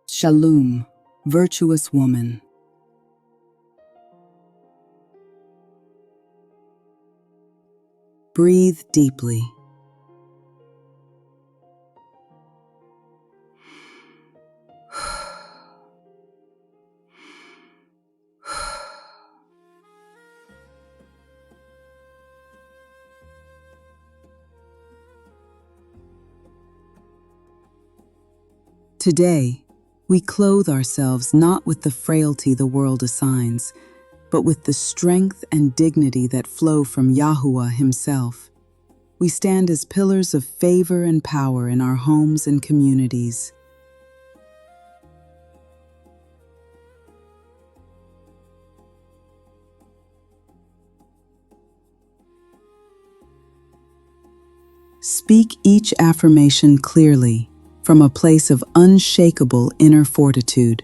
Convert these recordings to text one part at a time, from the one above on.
Shalum, virtuous woman. Breathe deeply. Today, we clothe ourselves not with the frailty the world assigns, but with the strength and dignity that flow from Yahuwah himself. We stand as pillars of favor and power in our homes and communities. Speak each affirmation clearly, from a place of unshakable inner fortitude,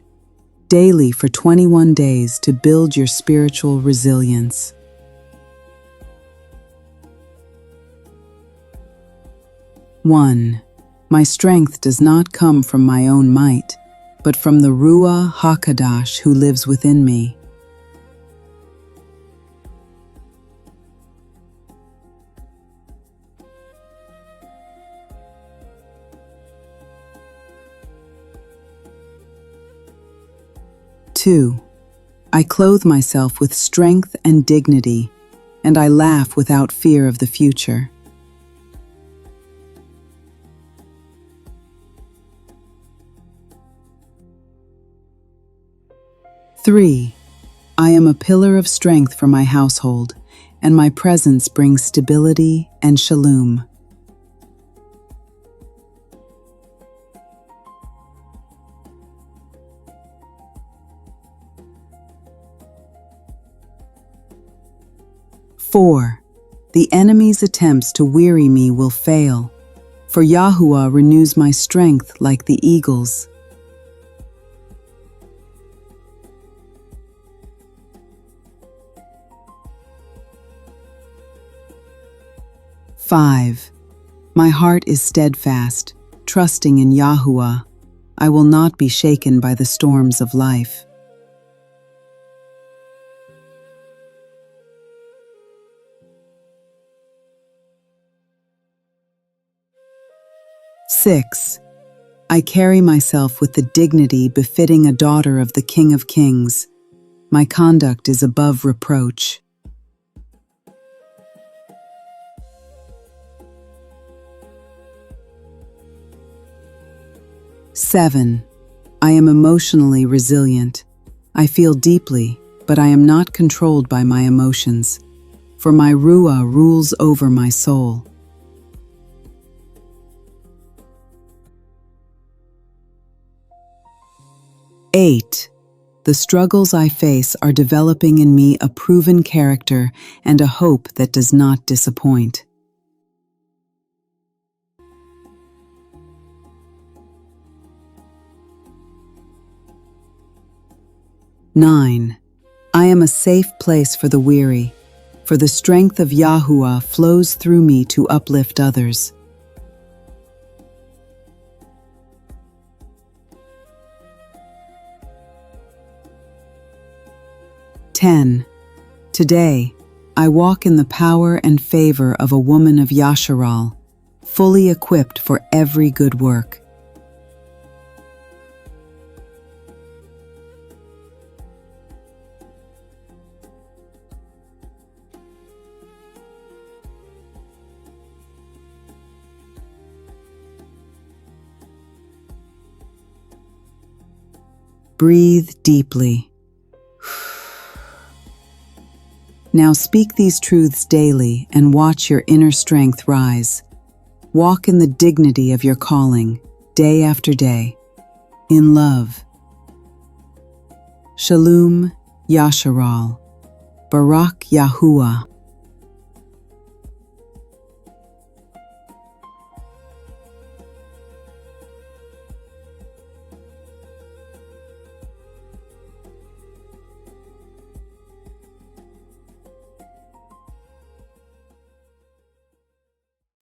daily for 21 days to build your spiritual resilience. One, my strength does not come from my own might, but from the Ruah Ha'Qadash who lives within me. Two, I clothe myself with strength and dignity, and I laugh without fear of the future. Three, I am a pillar of strength for my household, and my presence brings stability and shalom. Four, the enemy's attempts to weary me will fail, for Yahuwah renews my strength like the eagles. Five, my heart is steadfast, trusting in Yahuwah. I will not be shaken by the storms of life. Six, I carry myself with the dignity befitting a daughter of the King of Kings. My conduct is above reproach. Seven, I am emotionally resilient. I feel deeply, but I am not controlled by my emotions, for my Ruah rules over my soul. Eight, the struggles I face are developing in me a proven character and a hope that does not disappoint. Nine, I am a safe place for the weary, for the strength of Yahuwah flows through me to uplift others. 10. Today, I walk in the power and favor of a woman of Yasharal, fully equipped for every good work. Breathe deeply. Now speak these truths daily and watch your inner strength rise. Walk in the dignity of your calling, day after day, in love. Shalum, Yasharal, Barak YAHUAH.